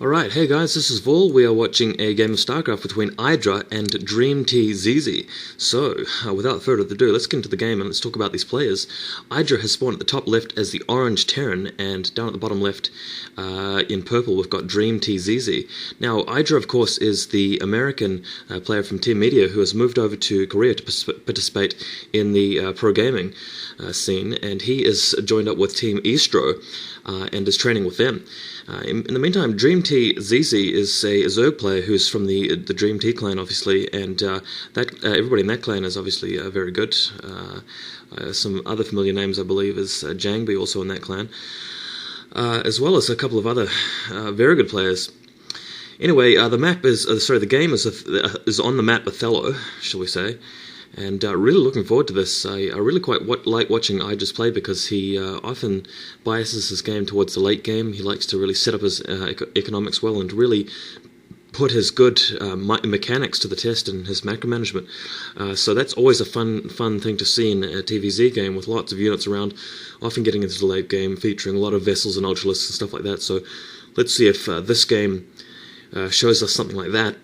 Alright, hey guys, this is Vol. We are watching a game of StarCraft between Idra and Dream.t Zizi. So, without further ado, let's get into the game and let's talk about these players. Idra has spawned at the top left as the orange Terran, and down at the bottom left, in purple, we've got Dream.t Zizi. Now, Idra, of course, is the American player from Team Media who has moved over to Korea to participate in the pro gaming scene, and he is joined up with Team Istro and is training with them. In the meantime, Dream.t Zizi is a Zerg player who's from the Dream.t clan, obviously, and everybody in that clan is obviously very good. Some other familiar names, I believe, is Jangbi, also in that clan, as well as a couple of other very good players. Anyway, the game is on the map Othello, shall we say. And really looking forward to this. I really quite like watching Idra's play because he often biases his game towards the late game. He likes to really set up his economics well and really put his good mechanics to the test in his macro management. So that's always a fun thing to see in a TvZ game with lots of units around, often getting into the late game, featuring a lot of vessels and ultralisks and stuff like that. So let's see if this game shows us something like that.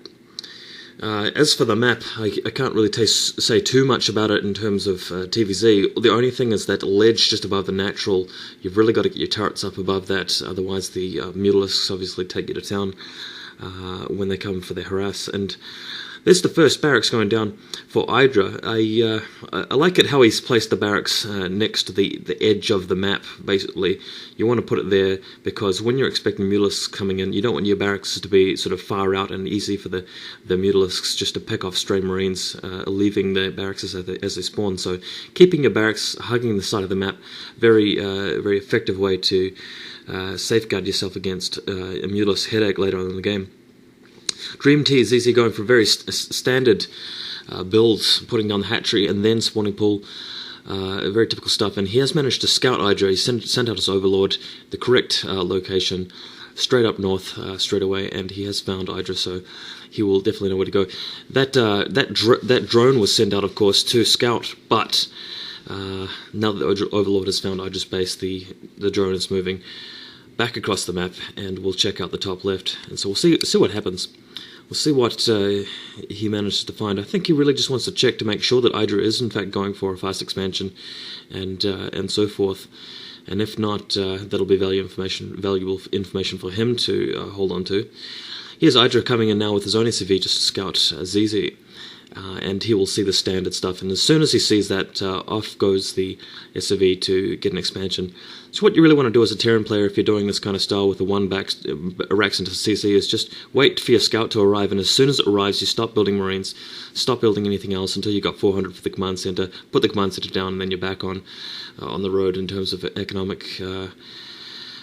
As for the map, I can't really say too much about it in terms of TvZ. The only thing is that ledge just above the natural. You've really got to get your turrets up above that, otherwise the Mutalisks obviously take you to town when they come for their harass. And there's the first barracks going down for Idra. I like it how he's placed the barracks next to the edge of the map, basically. You want to put it there because when you're expecting Mutalisks coming in, you don't want your barracks to be sort of far out and easy for the Mutalisks just to pick off stray Marines, leaving the barracks as they spawn. So keeping your barracks hugging the side of the map, very effective way to safeguard yourself against a Mutalisk headache later on in the game. Dream.t Zizi going for very standard builds, putting down the hatchery and then spawning pool. Very typical stuff, and he has managed to scout Idra. He sent out his overlord, the correct location, straight up north straight away, and he has found Idra, so he will definitely know where to go. That drone was sent out, of course, to scout, but now that the overlord has found Idra's base, the drone is moving back across the map, and we'll check out the top left, and so we'll see what happens. We'll see what he manages to find. I think he really just wants to check to make sure that Idra is in fact going for a fast expansion, and so forth. And if not, that'll be valuable information for him to hold on to. Here's Idra coming in now with his own SCV just to scout Zizi. And he will see the standard stuff, and as soon as he sees that, off goes the SCV to get an expansion. So what you really want to do as a Terran player, if you're doing this kind of style with the one back racks into CC, is just wait for your scout to arrive, and as soon as it arrives, you stop building Marines, stop building anything else until you got 400 for the command center, put the command center down, and then you're back on the road in terms of economic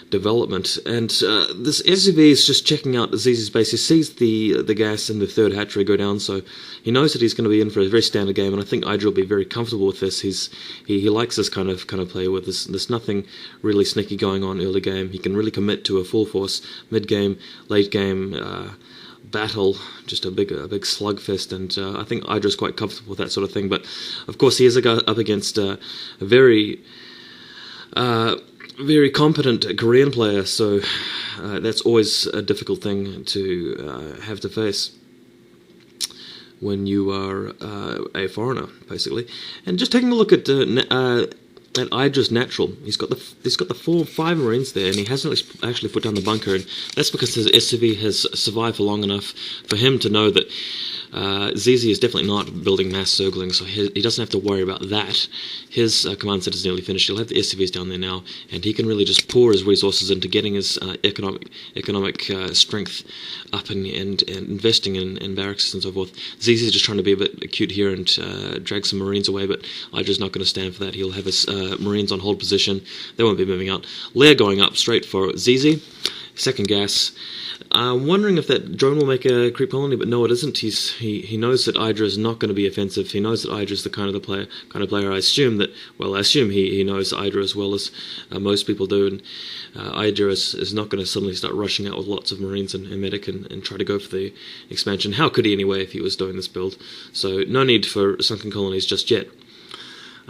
development. And this SCV is just checking out Zizi's base. He sees the gas in the third hatchery go down, so he knows that he's going to be in for a very standard game, and I think Idra will be very comfortable with this. He likes this kind of play with this. There's nothing really sneaky going on early game. He can really commit to a full force mid game, late game battle, just a big slugfest, and I think Idra's quite comfortable with that sort of thing. But of course, he is up against a very competent Korean player, so that's always a difficult thing to have to face when you are a foreigner, basically. And just taking a look at Idra's natural, he's got the 4-5 Marines there, and he hasn't actually put down the bunker, and that's because his SCV has survived for long enough for him to know that Zizi is definitely not building mass circling, so he doesn't have to worry about that. His command set is nearly finished. He'll have the SCVs down there now, and he can really just pour his resources into getting his economic strength up and investing in barracks and so forth. Zizi is just trying to be a bit cute here and drag some Marines away, but Idra's not going to stand for that. He'll have his Marines on hold position. They won't be moving out. Lair going up straight for Zizi. Second gas. I'm wondering if that drone will make a creep colony, but no, it isn't. He knows that Idra is not going to be offensive. He knows that Idra is the kind of player. I assume he knows Idra as well as most people do, and Idra is not going to suddenly start rushing out with lots of Marines and medic and try to go for the expansion. How could he anyway if he was doing this build? So no need for sunken colonies just yet.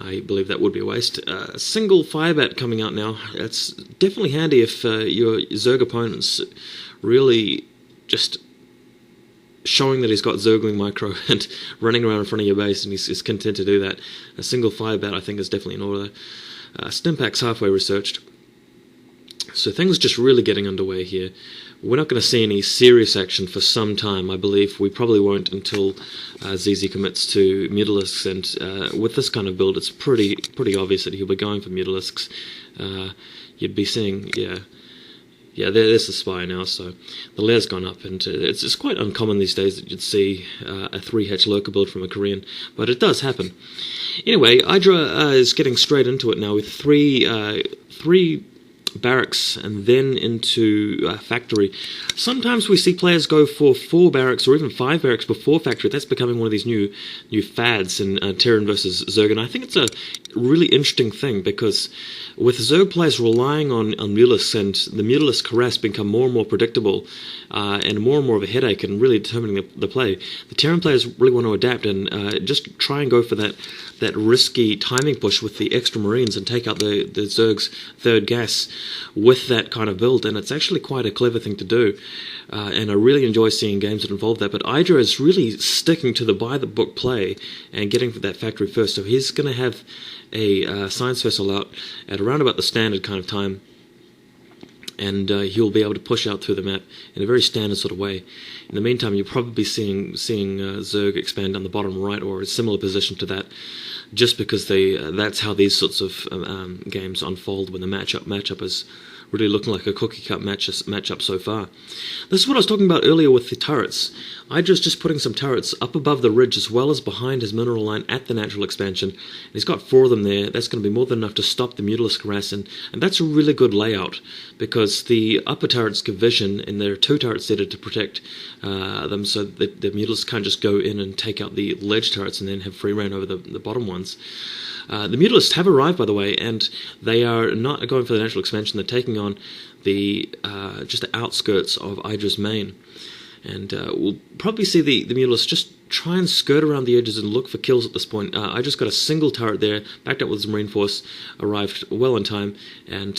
I believe that would be a waste. Single Firebat coming out now. That's definitely handy if your Zerg opponents really just showing that he's got Zergling micro and running around in front of your base, and he's content to do that. A single fire bat, I think, is definitely in order. Stimpak's halfway researched. So things just really getting underway here. We're not going to see any serious action for some time, I believe. We probably won't until Zizi commits to Mutalisks, and with this kind of build, it's pretty obvious that he'll be going for Mutalisks. You'd be seeing, yeah, there's the spy now, so the lair's gone up, and it's quite uncommon these days that you'd see a 3-hatch Lurker build from a Korean, but it does happen. Anyway, Idra is getting straight into it now with three barracks and then into factory. Sometimes we see players go for 4 barracks or even 5 barracks before factory. That's becoming one of these new fads in Terran versus Zerg, and I think it's a really interesting thing, because with Zerg players relying on Mutalisks, and the Mutalisk harass become more and more predictable and more of a headache and really determining the play, the Terran players really want to adapt and just try and go for that risky timing push with the extra Marines and take out the Zerg's third gas with that kind of build, and it's actually quite a clever thing to do, and I really enjoy seeing games that involve that. But Idra is really sticking to the by-the-book play and getting for that factory first, so he's going to have a science vessel out at around about the standard kind of time, and he'll be able to push out through the map in a very standard sort of way. In the meantime, you'll probably be seeing Zerg expand down the bottom right, or a similar position to that, just because that's how these sorts of games unfold when the matchup is really looking like a cookie cut matchup so far. This is what I was talking about earlier with the turrets. Idra's just putting some turrets up above the ridge as well as behind his mineral line at the natural expansion. And he's got 4 of them there. That's going to be more than enough to stop the Mutalisk harass, and that's a really good layout, because the upper turrets give vision, and there are 2 turrets there to protect them, so that the Mutalisk can't just go in and take out the ledge turrets and then have free reign over the bottom ones. The Mutalisks have arrived, by the way, and they are not going for the natural expansion. They're taking on just the outskirts of Idra's main. And we'll probably see the Mutalisks just try and skirt around the edges and look for kills at this point. I just got a single turret there, backed up with his Marine Force, arrived well in time, and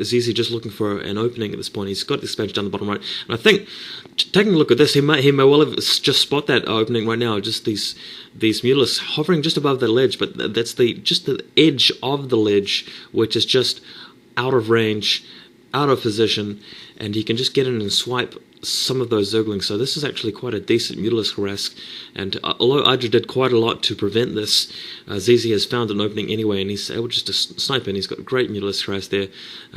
Zizi just looking for an opening at this point. He's got the expansion down the bottom right, and I think, taking a look at this, he may well have just spot that opening right now, just these Mutalisks hovering just above that ledge, but that's just the edge of the ledge, which is just out of range, out of position, and he can just get in and swipe some of those Zerglings. So this is actually quite a decent Mutalisk harass, and although Idra did quite a lot to prevent this, Zizi has found an opening anyway, and he's able just to snipe in. He's got great Mutalisk harass there,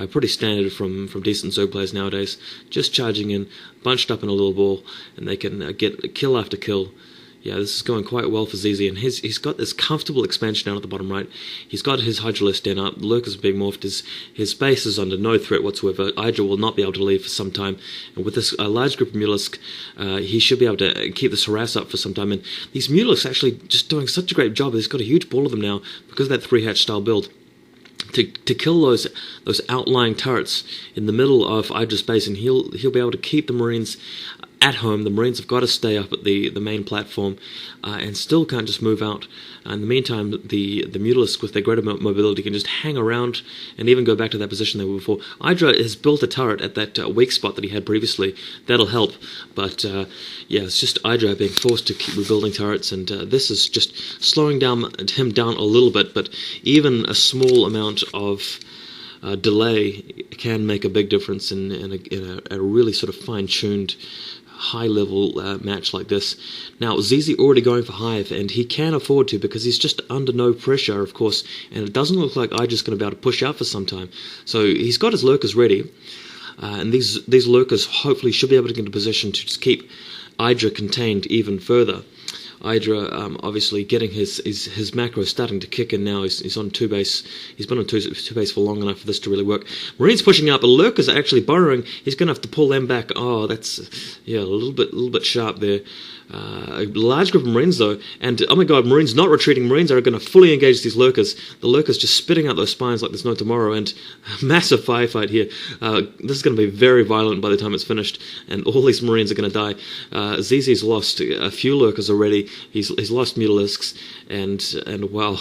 pretty standard from decent Zerg players nowadays, just charging in, bunched up in a little ball, and they can get kill after kill. Yeah, this is going quite well for Zizi, and he's got this comfortable expansion down at the bottom right. He's got his Hydralisk den up, Lurker's being morphed, his base is under no threat whatsoever. Idra will not be able to leave for some time, and with this large group of Mutalisk, he should be able to keep this harass up for some time. And these Mutalisk actually just doing such a great job. He's got a huge ball of them now because of that 3-hatch style build. To kill those outlying turrets in the middle of Idra's base, and he'll be able to keep the Marines at home. The Marines have got to stay up at the main platform and still can't just move out. In the meantime, the Mutalisk with their greater mobility can just hang around and even go back to that position they were before. Idra has built a turret at that weak spot that he had previously. That'll help, but yeah, it's just Idra being forced to keep rebuilding turrets, and this is just slowing him down a little bit, but even a small amount of delay can make a big difference in a really sort of fine-tuned high-level match like this. Now, Zizi already going for Hive, and he can afford to because he's just under no pressure, of course, and it doesn't look like Idra's going to be able to push out for some time. So he's got his Lurkers ready, and these Lurkers hopefully should be able to get into position to just keep Idra contained even further. Idra obviously getting his macro starting to kick in now. He's on 2 base. He's been on 2 base for long enough for this to really work. Marines pushing up, but Lurkers are actually burrowing. He's going to have to pull them back. Oh, that's a little bit sharp there. A large group of Marines though, and oh my god, Marines not retreating. Marines are going to fully engage these Lurkers. The Lurkers just spitting out those spines like there's no tomorrow, and massive firefight here. This is going to be very violent by the time it's finished, and all these Marines are going to die. Zizi's lost a few Lurkers already, he's lost Mutalisks, and wow,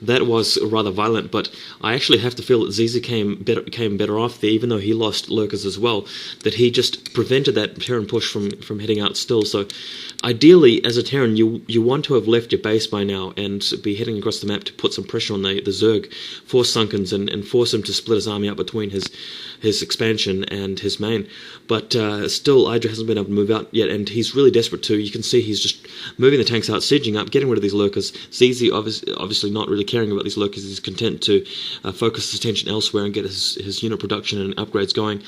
that was rather violent. But I actually have to feel that Zizi came better off there, even though he lost Lurkers as well. That he just prevented that Terran push from heading out still. So ideally, as a Terran, you want to have left your base by now and be heading across the map to put some pressure on the Zerg, force Sunkens, and force him to split his army up between his expansion and his main. But still, Idra hasn't been able to move out yet, and he's really desperate too. You can see he's just moving the tanks out, sieging up, getting rid of these Lurkers. Zizi obviously not really caring about these Lurkers. He's content to focus his attention elsewhere and get his unit production and upgrades going.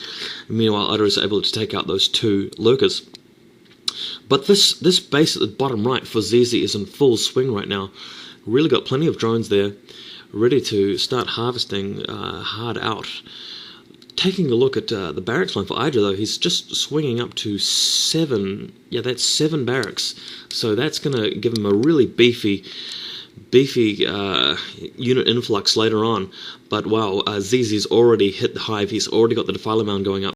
Meanwhile, Idra is able to take out those 2 Lurkers. But this base at the bottom right for Zizi is in full swing right now. Really got plenty of drones there, ready to start harvesting hard out. Taking a look at the barracks line for Idra, though, he's just swinging up to 7. Yeah, that's 7 barracks. So that's going to give him a really beefy unit influx later on. But wow, Zizi's already hit the hive. He's already got the Defiler Mound going up.